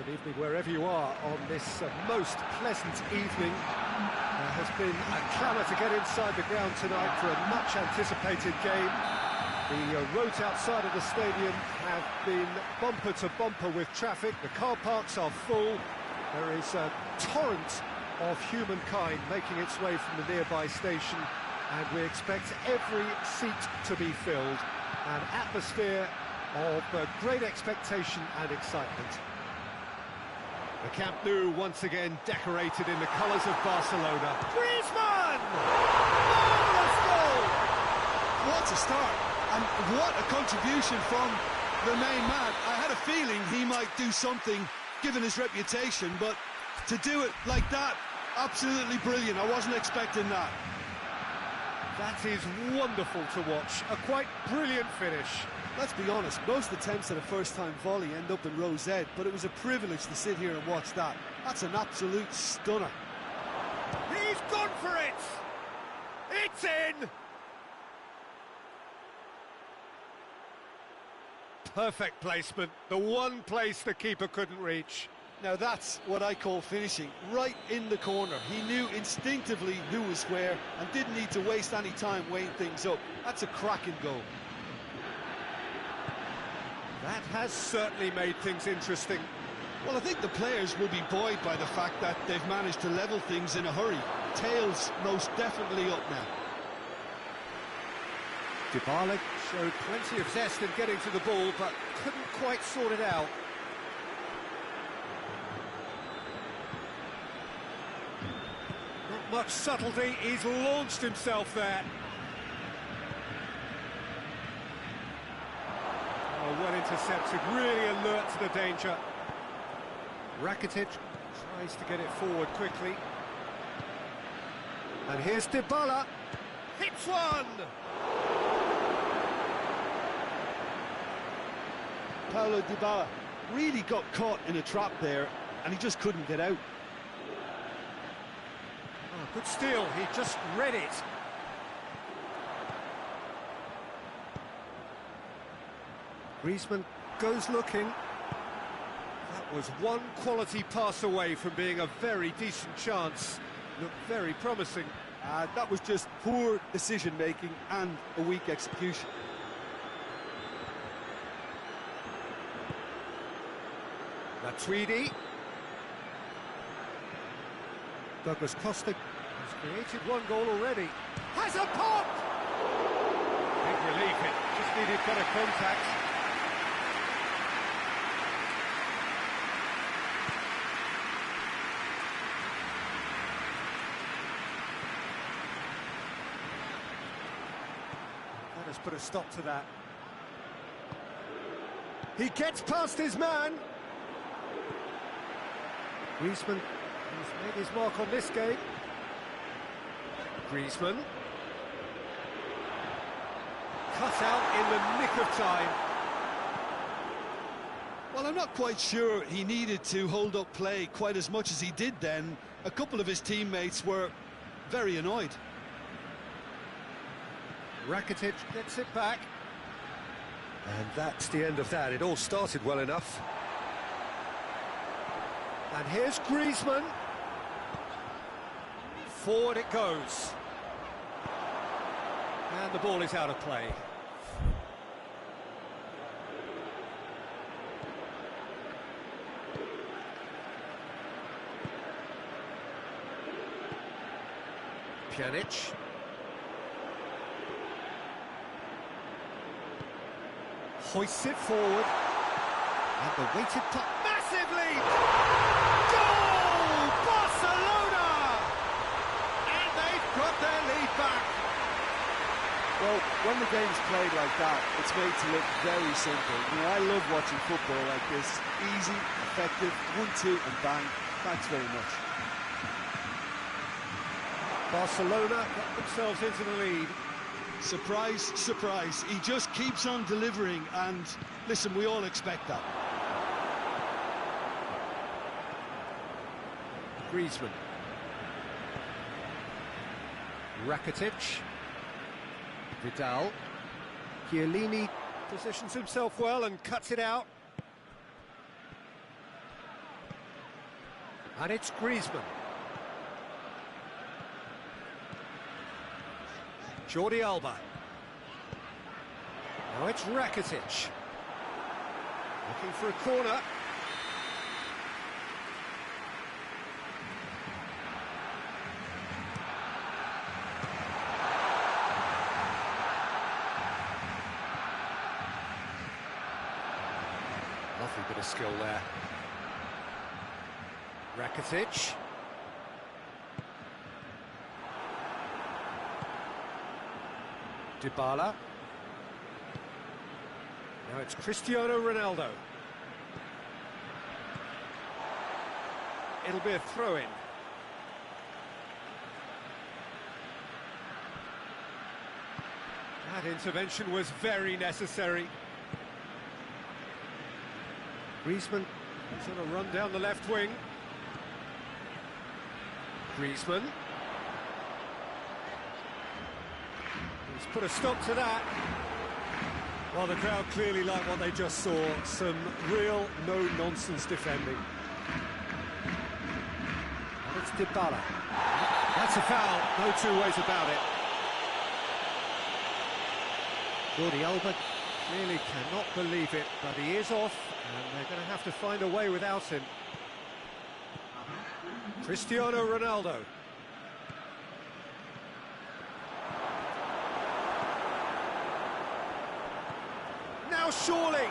Good evening wherever you are on this most pleasant evening. There has been a clamour to get inside the ground tonight for a much-anticipated game. The roads outside of the stadium have been bumper to bumper with traffic. The car parks are full. There is a torrent of humankind making its way from the nearby station, and we expect every seat to be filled. An atmosphere of great expectation and excitement. The Camp Nou once again decorated in the colours of Barcelona. Griezmann! Marvellous goal! What a start, and what a contribution from the main man. I had a feeling he might do something, given his reputation, but to do it like that, absolutely brilliant. I wasn't expecting that. That is wonderful to watch. A quite brilliant finish. Let's be honest, most attempts at a first-time volley end up in row Z, but it was a privilege to sit here and watch that. That's an absolute stunner. He's gone for it! It's in! Perfect placement, the one place the keeper couldn't reach. Now that's what I call finishing, right in the corner. He knew instinctively who was where and didn't need to waste any time weighing things up. That's a cracking goal. That has certainly made things interesting. Well, I think the players will be buoyed by the fact that they've managed to level things in a hurry. Tails most definitely up now. Dybala showed plenty of zest in getting to the ball, but couldn't quite sort it out. Not much subtlety, he's launched himself there. Oh, well intercepted, really alert to the danger. Rakitic tries to get it forward quickly. And here's Dybala. Hits one! Paulo Dybala really got caught in a trap there, and he just couldn't get out. Oh, good steal, he just read it. Griezmann goes looking. That was one quality pass away from being a very decent chance. Looked very promising. That was just poor decision-making and a weak execution. Matuidi. Douglas Costa has created one goal already. Has a pop! Big relief, it just needed better contact. That has put a stop to that. He gets past his man. Griezmann has made his mark on this game. Griezmann. Cut out in the nick of time. Well, I'm not quite sure he needed to hold up play quite as much as he did then. A couple of his teammates were very annoyed. Rakitic gets it back. And that's the end of that. It all started well enough. And here's Griezmann. Forward it goes. And the ball is out of play. Pjanic. Hoists it forward. And the weighted puck. Massive lead! Goal! Barcelona! And they've got their lead back. Well, when the game's played like that, it's made to look very simple. You know, I love watching football like this. Easy, effective, 1-2 and bang. Thanks very much. Barcelona got themselves into the lead. Surprise, surprise. He just keeps on delivering, and listen, we all expect that. Griezmann. Rakitic. Vidal. Chiellini positions himself well and cuts it out. And it's Griezmann. Jordi Alba. Now it's Rakitic. Looking for a corner. Lovely bit of skill there. Rakitic. Dybala. Now it's Cristiano Ronaldo. It'll be a throw-in. That intervention was very necessary. Griezmann is on a run down the left wing. Griezmann. He's put a stop to that. Well, the crowd clearly like what they just saw. Some real no-nonsense defending. And it's Dybala. That's a foul, no two ways about it. Jordi Alba clearly cannot believe it, but he is off, and they're going to have to find a way without him. Cristiano Ronaldo. Now surely.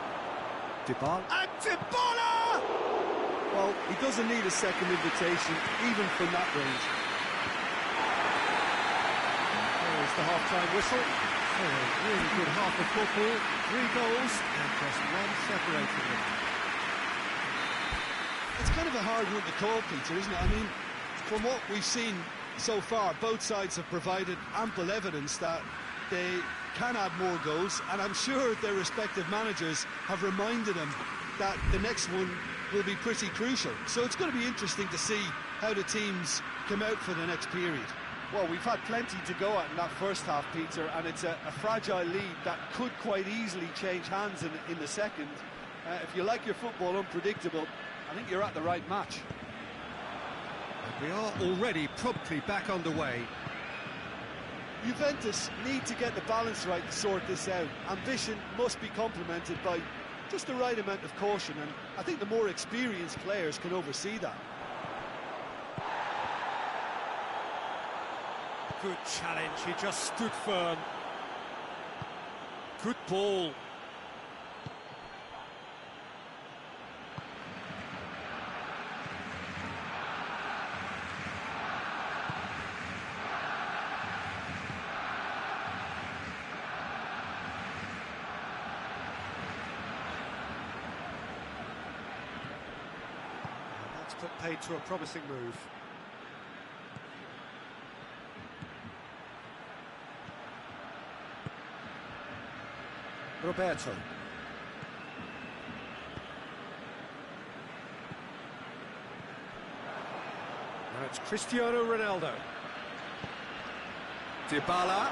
Dybala. And Dybala! Well, he doesn't need a second invitation, even from that range. There's the half-time whistle. Oh, a really good half of football. 3 goals and just one separating them. It's kind of a hard one to call, Peter, isn't it? I mean, from what we've seen so far, both sides have provided ample evidence that they can add more goals, and I'm sure their respective managers have reminded them that the next one will be pretty crucial. So it's going to be interesting to see how the teams come out for the next period. Well, we've had plenty to go at in that first half, Peter, and it's a fragile lead that could quite easily change hands in the second. If you like your football unpredictable, I think you're at the right match. And we are already promptly back underway. Juventus need to get the balance right to sort this out. Ambition must be complemented by just the right amount of caution, and I think the more experienced players can oversee that. Good challenge, he just stood firm. Good ball. That's put paid to a promising move. Roberto. Now it's Cristiano Ronaldo. Dybala.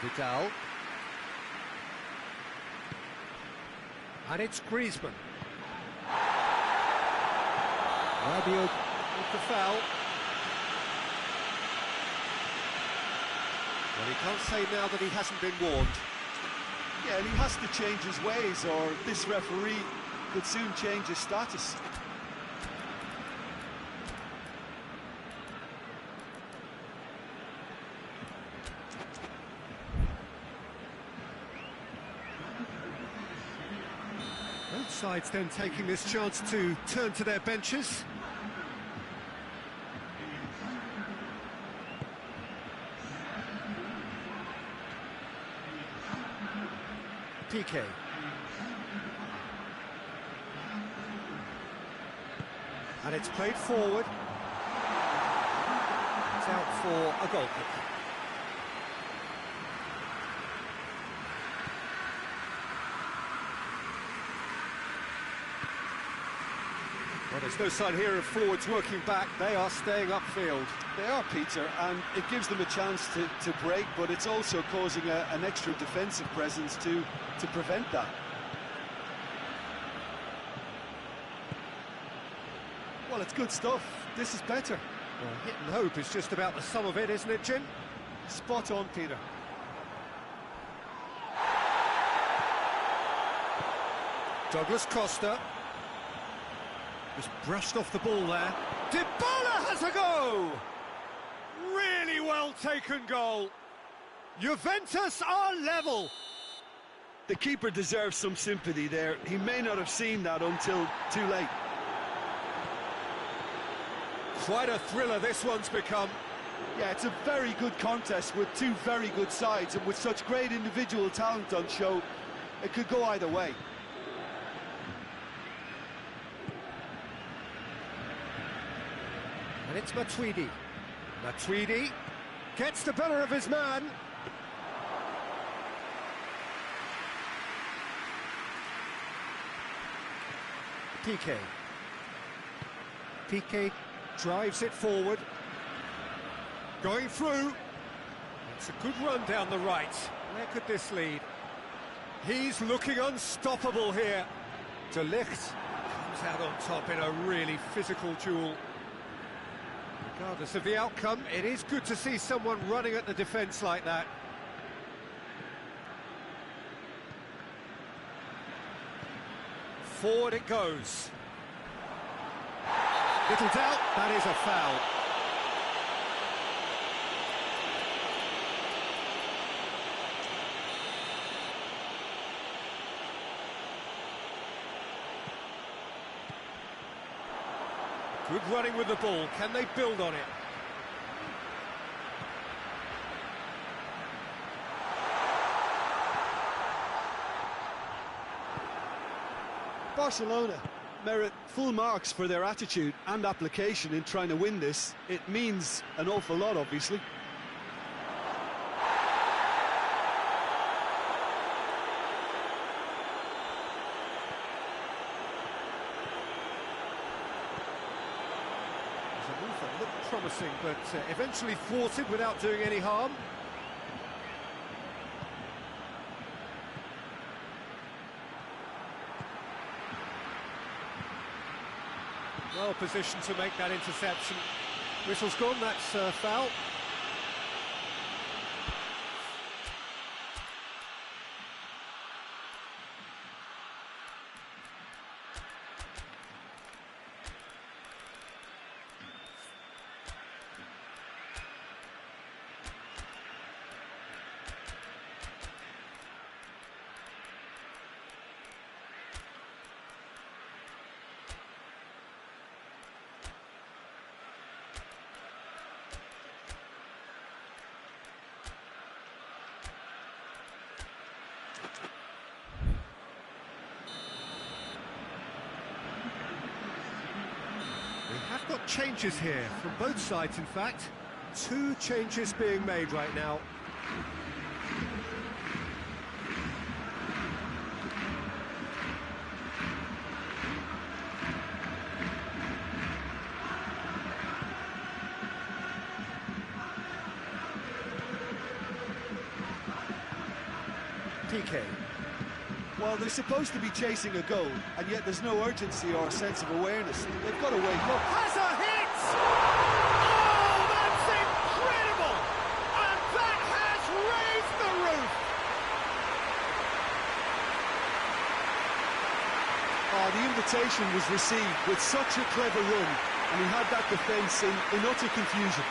Vidal. And it's Griezmann. Rabiot with the foul. Well, he can't say now that he hasn't been warned. Yeah, and he has to change his ways, or this referee could soon change his status. Both sides then taking this chance to turn to their benches. Piqué. And it's played forward. It's out for a goal kick. Well, there's no sign here of forwards working back. They are staying upfield. They are, Peter, and it gives them a chance to break, but it's also causing an extra defensive presence to prevent that. Well, it's good stuff. This is better. Well, hit and hope is just about the sum of it, isn't it, Jim? Spot on, Peter. Douglas Costa. Just brushed off the ball there. Dybala has a go! Really well taken goal. Juventus are level. The keeper deserves some sympathy there. He may not have seen that until too late. Quite a thriller this one's become. Yeah, it's a very good contest with two very good sides, and with such great individual talent on show, it could go either way. And it's Matuidi. Matuidi gets the better of his man. Piqué. Piqué drives it forward. Going through. It's a good run down the right. Where could this lead? He's looking unstoppable here. De Ligt comes out on top in a really physical duel. Regardless of the outcome, it is good to see someone running at the defence like that. Forward it goes. Little doubt, that is a foul. Good running with the ball. Can they build on it? Barcelona merit full marks for their attitude and application in trying to win this. It means an awful lot, obviously. The move that looked promising, but eventually thwarted without doing any harm. Well positioned to make that interception. Whistle's gone, that's foul. We have got changes here, from both sides in fact. 2 changes being made right now. Piqué. Well, they're supposed to be chasing a goal, and yet there's no urgency or sense of awareness. They've got to wake up. Has a hit! Oh, that's incredible! And that has raised the roof! Oh, the invitation was received with such a clever run, and he had that defence in utter confusion.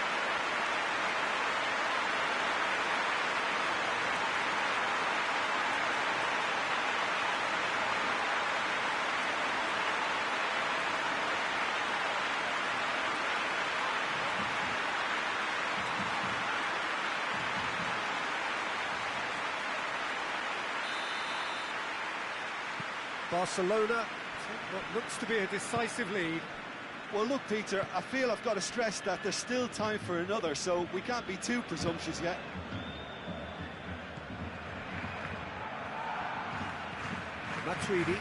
Barcelona take what looks to be a decisive lead. Well, look, Peter, I feel I've got to stress that there's still time for another, so we can't be too presumptuous yet. Matuidi.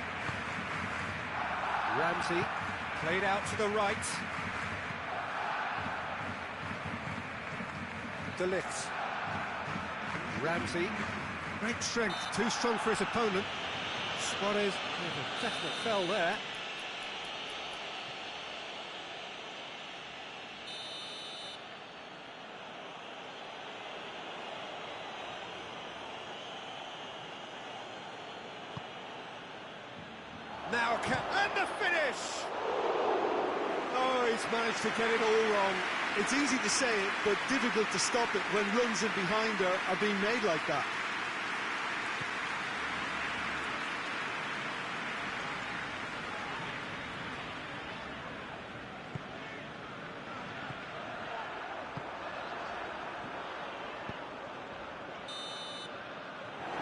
Ramsey played out to the right. De Ligt. Ramsey. Great strength, too strong for his opponent. Suarez, there's a definite fell there. Now, and the finish! Oh, he's managed to get it all wrong. It's easy to say it, but difficult to stop it when runs in behind are being made like that.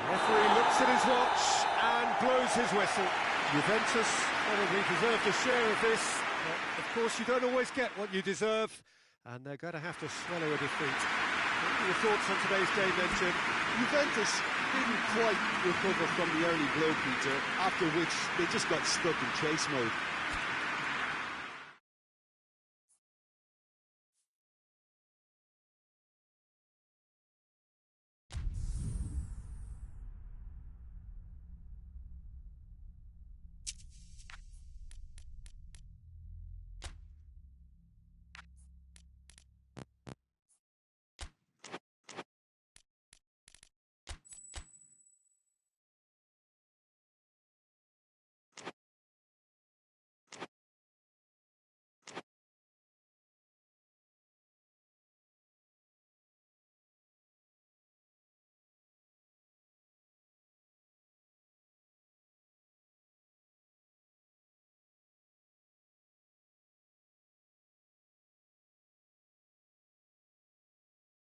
Referee looks at his watch and blows his whistle. Juventus probably deserved a share of this. But of course, you don't always get what you deserve, and they're going to have to swallow a defeat. What are your thoughts on today's game then, Jim? Juventus didn't quite recover from the early blow, Peter, after which they just got stuck in chase mode.